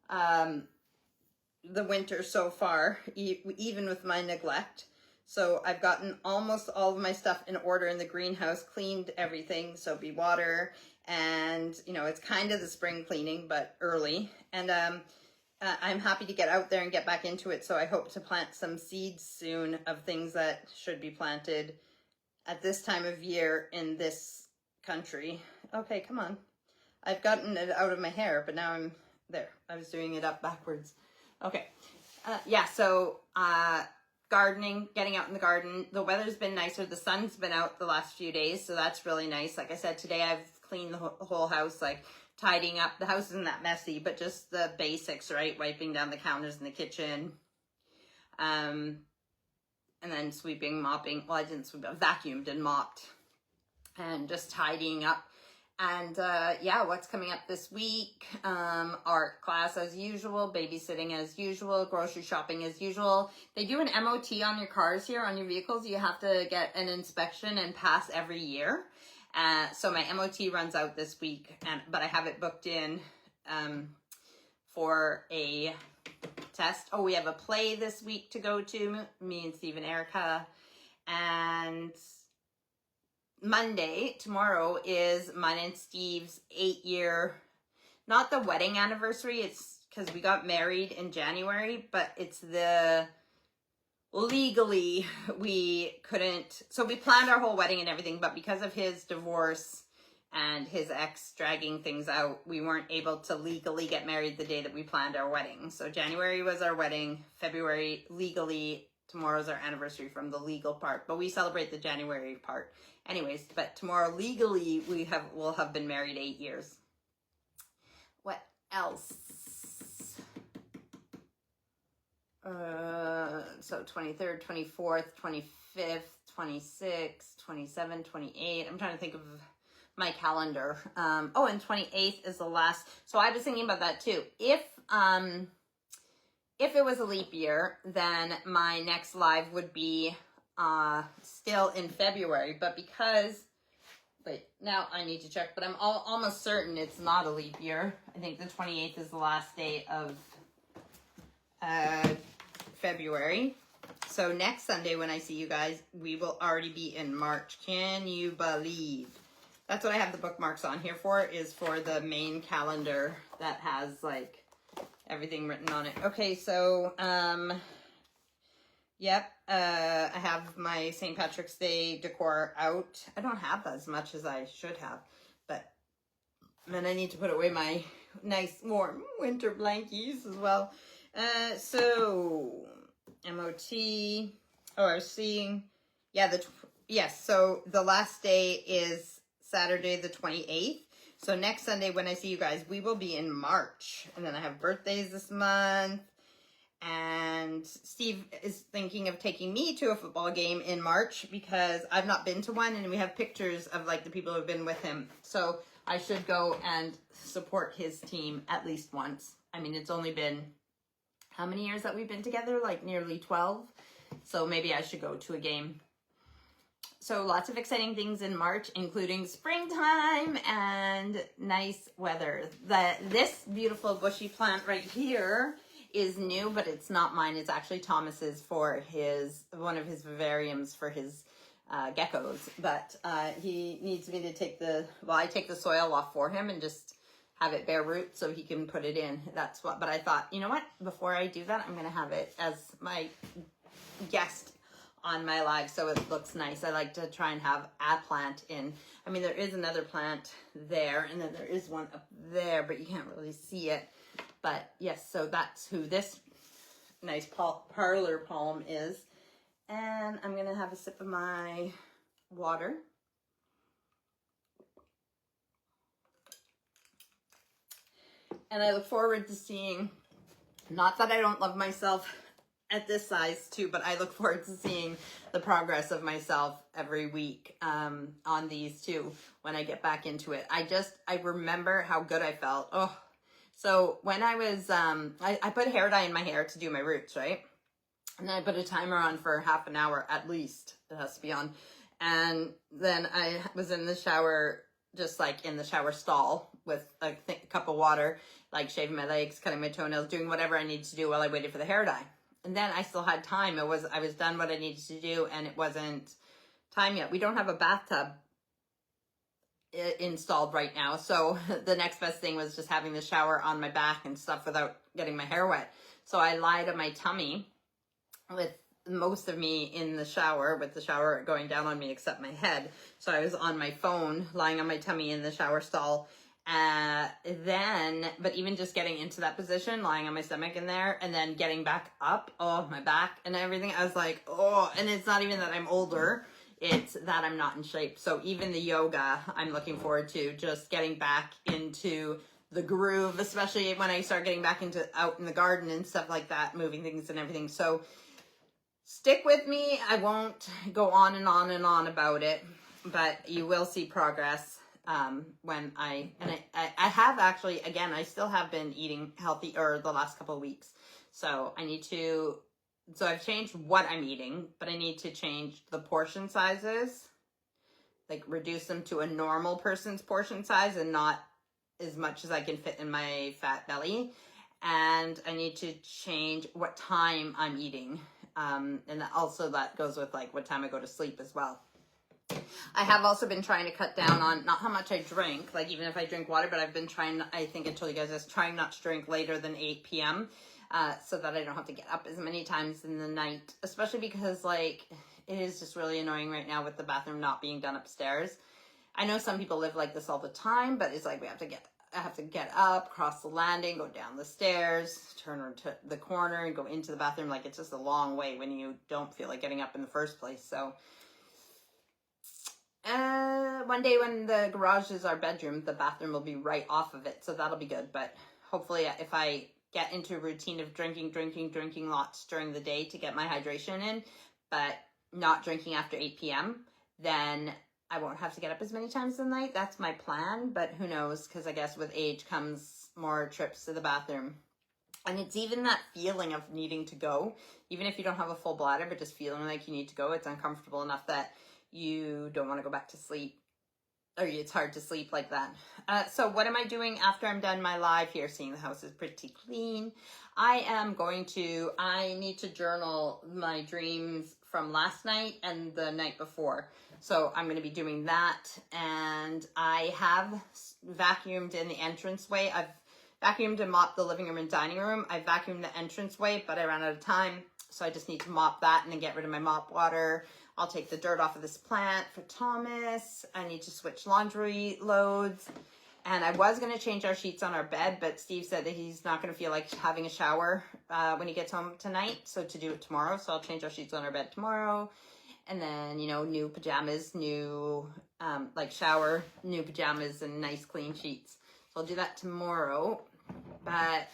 the winter so far, even with my neglect. So I've gotten almost all of my stuff in order in the greenhouse, cleaned everything, soapy water, and, it's kind of the spring cleaning, but early. And I'm happy to get out there and get back into it, so I hope to plant some seeds soon of things that should be planted at this time of year in this country. Okay, come on. I've gotten it out of my hair, but now I'm there. I was doing it up backwards. Okay. Yeah, so gardening, getting out in the garden. The weather's been nicer. The sun's been out the last few days, so that's really nice. Like I said, today I've cleaned the whole house, like tidying up. The house isn't that messy, but just the basics, right? Wiping down the counters in the kitchen. And then sweeping, mopping. Well, I didn't sweep, I vacuumed and mopped. And just tidying up. And yeah, what's coming up this week? Art class as usual, babysitting as usual, grocery shopping as usual. They do an MOT on your cars here, on your vehicles. You have to get an inspection and pass every year. So my MOT runs out this week, but I have it booked in for a test. Oh, we have a play this week to go to, me and Steve and Erica. And Monday, tomorrow, is mine and Steve's 8-year, not the wedding anniversary, it's because we got married in January, but it's legally, we couldn't, so we planned our whole wedding and everything, but because of his divorce and his ex dragging things out, we weren't able to legally get married the day that we planned our wedding. So January was our wedding, February legally, tomorrow's our anniversary from the legal part, but we celebrate the January part. Anyways, but tomorrow legally we'll have been married 8 years. What else? So 23rd, 24th, 25th, 26th, 27th, 28th. I'm trying to think of my calendar. Oh, and 28th is the last. So I was thinking about that too. If it was a leap year, then my next live would be still in February, but because, wait, now I need to check, but I'm almost certain it's not a leap year. I think the 28th is the last day of February. So next Sunday when I see you guys, we will already be in March. Can you believe? That's what I have the bookmarks on here for, is for the main calendar that has like everything written on it. Okay, so Yep, I have my St. Patrick's Day decor out. I don't have as much as I should have, but then I need to put away my nice warm winter blankies as well. So MOT, oh, I was seeing, yeah, yes, so the last day is Saturday the 28th. So next Sunday when I see you guys, we will be in March. And then I have birthdays this month. And Steve is thinking of taking me to a football game in March because I've not been to one, and we have pictures of like the people who have been with him. So I should go and support his team at least once. I mean, it's only been how many years that we've been together? Like nearly 12. So maybe I should go to a game. So lots of exciting things in March, including springtime and nice weather. This beautiful bushy plant right here is new, but it's not mine. It's actually Thomas's for one of his vivariums for his geckos. But he needs me to I take the soil off for him and just have it bear root so he can put it in. But I thought, you know what? Before I do that, I'm going to have it as my guest on my live so it looks nice. I like to try and have a plant in. I mean, there is another plant there, and then there is one up there, but you can't really see it. But yes, so that's who this nice parlor palm is. And I'm going to have a sip of my water. And I look forward to seeing, not that I don't love myself at this size too, but I look forward to seeing the progress of myself every week on these two when I get back into it. I remember how good I felt. Oh, so when I was, I put hair dye in my hair to do my roots, right? And then I put a timer on for half an hour at least. It has to be on. And then I was in the shower, just like in the shower stall with a cup of water, like shaving my legs, cutting my toenails, doing whatever I needed to do while I waited for the hair dye. And then I still had time. I was done what I needed to do, and it wasn't time yet. We don't have a bathtub installed right now, so the next best thing was just having the shower on my back and stuff without getting my hair wet. So I lied on my tummy with most of me in the shower, with the shower going down on me except my head. So I was on my phone, lying on my tummy in the shower stall. But even just getting into that position, lying on my stomach in there, and then getting back up, oh, my back and everything, I was like, oh, and it's not even that I'm older, it's that I'm not in shape. So even the yoga, I'm looking forward to just getting back into the groove, especially when I start getting back into out in the garden and stuff like that, moving things and everything. So stick with me. I won't go on and on and on about it, but you will see progress. When I have actually, again, I still have been eating healthy the last couple of weeks. So I've changed what I'm eating, but I need to change the portion sizes, like reduce them to a normal person's portion size and not as much as I can fit in my fat belly. And I need to change what time I'm eating. And also that goes with like what time I go to sleep as well. I have also been trying to cut down on not how much I drink, like even if I drink water, but I've been trying, I think I told you guys this, trying not to drink later than 8 p.m. So that I don't have to get up as many times in the night, especially because like it is just really annoying right now with the bathroom not being done upstairs. I know some people live like this all the time, but it's like I have to get up, cross the landing, go down the stairs, turn to the corner and go into the bathroom. Like it's just a long way when you don't feel like getting up in the first place. So one day when the garage is our bedroom, the bathroom will be right off of it. So that'll be good. But hopefully if I get into a routine of drinking lots during the day to get my hydration in, but not drinking after 8 p.m., then I won't have to get up as many times in the night. That's my plan, but who knows? Because I guess with age comes more trips to the bathroom. And it's even that feeling of needing to go, even if you don't have a full bladder, but just feeling like you need to go, it's uncomfortable enough that you don't want to go back to sleep, or it's hard to sleep like that. So what am I doing after I'm done my live here? Seeing the house is pretty clean. I need to journal my dreams from last night and the night before. So I'm going to be doing that. And I have vacuumed in the entranceway. I've vacuumed and mopped the living room and dining room. I vacuumed the entranceway, but I ran out of time. So I just need to mop that and then get rid of my mop water. I'll take the dirt off of this plant for Thomas. I need to switch laundry loads. And I was going to change our sheets on our bed, but Steve said that he's not going to feel like having a shower when he gets home tonight. So to do it tomorrow. So I'll change our sheets on our bed tomorrow. And then, you know, new pajamas, new like shower, new pajamas and nice clean sheets. So I'll do that tomorrow. But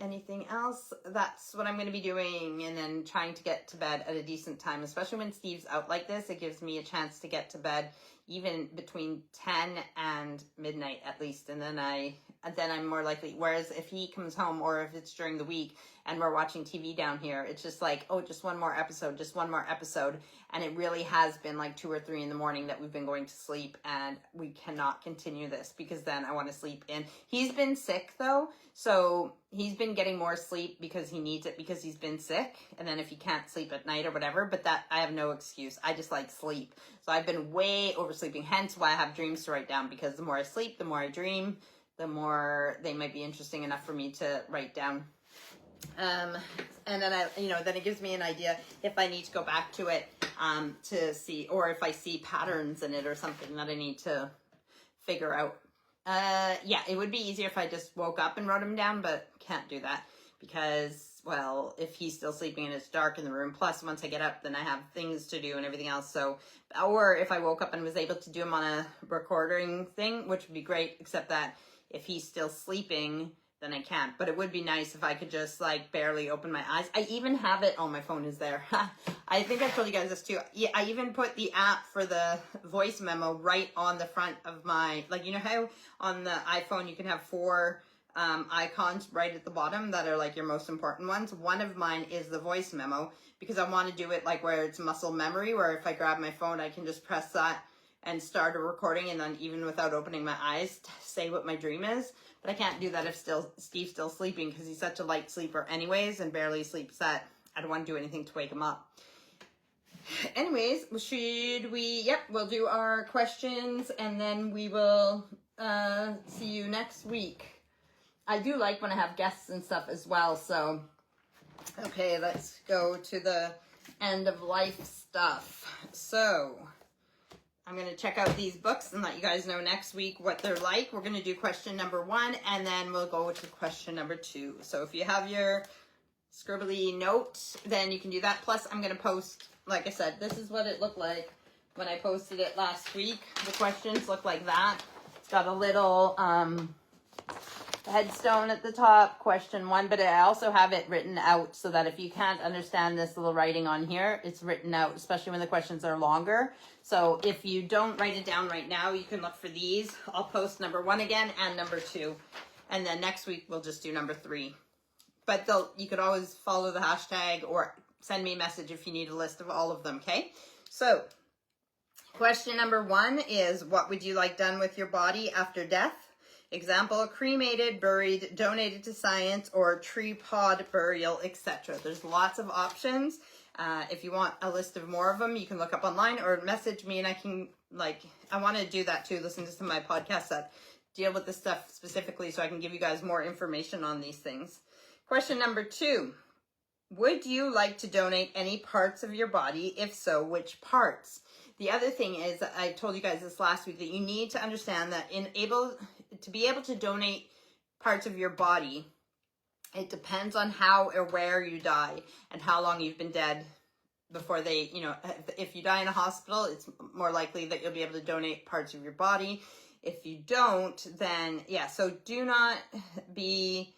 anything else, that's what I'm going to be doing. And then trying to get to bed at a decent time, especially when Steve's out like this. It gives me a chance to get to bed even between 10 and midnight at least. And then I'm more likely, whereas if he comes home or if it's during the week and we're watching TV down here, it's just like, oh, just one more episode, just one more episode. And it really has been like 2 or 3 in the morning that we've been going to sleep, and we cannot continue this because then I want to sleep in. He's been sick though, so he's been getting more sleep because he needs it because he's been sick. And then if he can't sleep at night or whatever, but that I have no excuse. I just like sleep. So I've been way oversleeping, hence why I have dreams to write down, because the more I sleep, the more I dream, the more they might be interesting enough for me to write down. And then then it gives me an idea if I need to go back to it to see, or if I see patterns in it or something that I need to figure out. Yeah, it would be easier if I just woke up and wrote them down, but can't do that because, well, if he's still sleeping and it's dark in the room, plus once I get up, then I have things to do and everything else. So, or if I woke up and was able to do them on a recording thing, which would be great, except that if he's still sleeping, then I can't. But it would be nice if I could just like barely open my eyes. I even have it. Oh, my phone is there. I think I've told you guys this too. Yeah, I even put the app for the voice memo right on the front of my, like, you know how on the iPhone you can have 4 icons right at the bottom that are like your most important ones. One of mine is the voice memo because I want to do it like where it's muscle memory, where if I grab my phone, I can just press that and start a recording, and then even without opening my eyes, say what my dream is. But I can't do that if Steve's still sleeping because he's such a light sleeper anyways and barely sleeps at, I don't want to do anything to wake him up. Anyways, should we, yep, we'll do our questions and then we will see you next week. I do like when I have guests and stuff as well, so, okay, let's go to the end of life stuff. So, I'm going to check out these books and let you guys know next week what they're like. We're going to do question number 1, and then we'll go to question number 2. So if you have your scribbly note, then you can do that. Plus, I'm going to post, like I said, this is what it looked like when I posted it last week. The questions look like that. It's got a little headstone at the top, question 1, but I also have it written out so that if you can't understand this little writing on here, it's written out, especially when the questions are longer. So if you don't write it down right now, you can look for these. I'll post number 1 again and number 2. And then next week, we'll just do number 3. But you could always follow the hashtag or send me a message if you need a list of all of them, okay? So question number 1 is, what would you like done with your body after death? Example, cremated, buried, donated to science, or tree pod burial, etc. There's lots of options. If you want a list of more of them, you can look up online or message me and I can, I want to do that too, listen to some of my podcasts that deal with this stuff specifically so I can give you guys more information on these things. Question number 2, would you like to donate any parts of your body? If so, which parts? The other thing is, I told you guys this last week, that you need to understand that to be able to donate parts of your body, it depends on how or where you die and how long you've been dead before they, if you die in a hospital, it's more likely that you'll be able to donate parts of your body. If you don't, then yeah, so do not be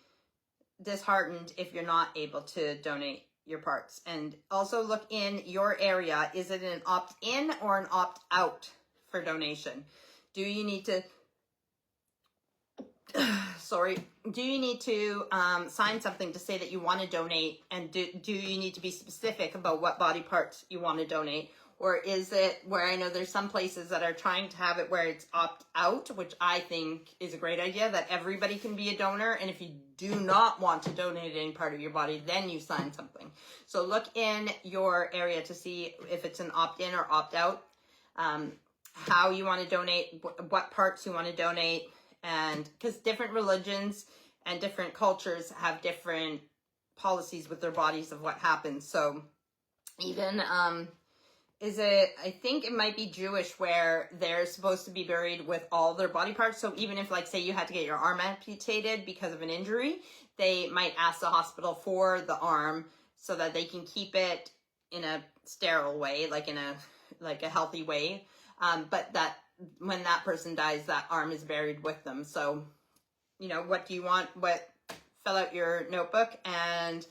disheartened if you're not able to donate your parts. And also look in your area, is it an opt-in or an opt-out for donation? Do you need to do you need to sign something to say that you want to donate, and do you need to be specific about what body parts you want to donate? Or is it where, I know there's some places that are trying to have it where it's opt-out, which I think is a great idea, that everybody can be a donor, and if you do not want to donate any part of your body, then you sign something. So look in your area to see if it's an opt-in or opt-out, how you want to donate, what parts you want to donate, and because different religions and different cultures have different policies with their bodies of what happens. So even, I think it might be Jewish where they're supposed to be buried with all their body parts. So even if, like, say you had to get your arm amputated because of an injury, they might ask the hospital for the arm so that they can keep it in a sterile way, like in a healthy way. But that when that person dies, that arm is buried with them. So, you know, what do you want? Fill out your notebook, and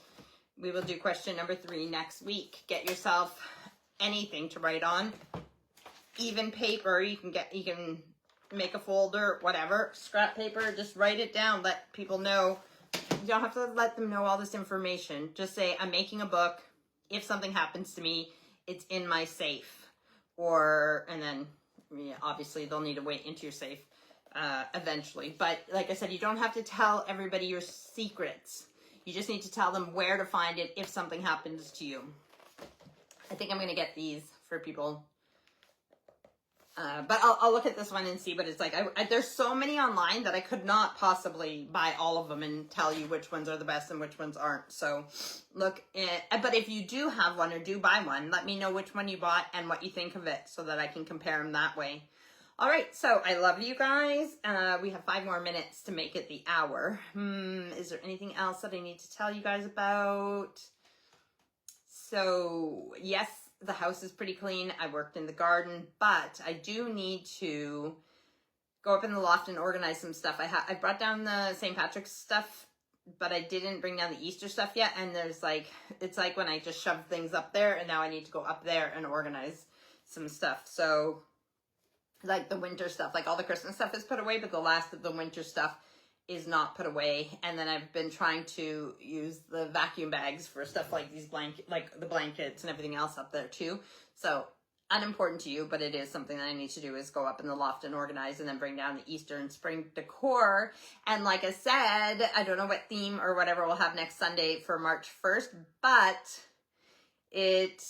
we will do question number 3 next week. Get yourself anything to write on, even paper. You can make a folder, whatever, scrap paper, just write it down. Let people know. You don't have to let them know all this information. Just say, I'm making a book. If something happens to me, it's in my safe. And then obviously they'll need to wait into your safe eventually. But like I said, you don't have to tell everybody your secrets. You just need to tell them where to find it if something happens to you. I think I'm going to get these for people. But I'll look at this one and see what it's like. There's so many online that I could not possibly buy all of them and tell you which ones are the best and which ones aren't. So look, but if you do have one or do buy one, let me know which one you bought and what you think of it so that I can compare them that way. All right, so I love you guys. We have 5 more minutes to make it the hour. Is there anything else that I need to tell you guys about? So yes, the house is pretty clean. I worked in the garden, but I do need to go up in the loft and organize some stuff. I brought down the St. Patrick's stuff, but I didn't bring down the Easter stuff yet. And it's like when I just shoved things up there, and now I need to go up there and organize some stuff. So like the winter stuff, like all the Christmas stuff is put away, but the last of the winter stuff is not put away. And then I've been trying to use the vacuum bags for stuff like these like the blankets and everything else up there too. So unimportant to you, but it is something that I need to do, is go up in the loft and organize and then bring down the Easter and spring decor. And like I said, I don't know what theme or whatever we'll have next Sunday for March 1st, but it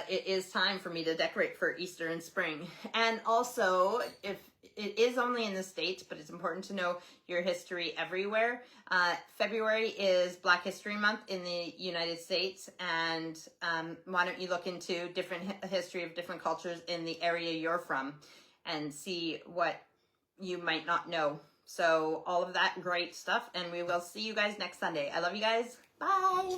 is time for me to decorate for Easter and spring. And also, if it is only in the States, but it's important to know your history everywhere. February is Black History Month in the United States, and why don't you look into different history of different cultures in the area you're from and see what you might not know. So all of that great stuff, and we will see you guys next Sunday. I love you guys. Bye.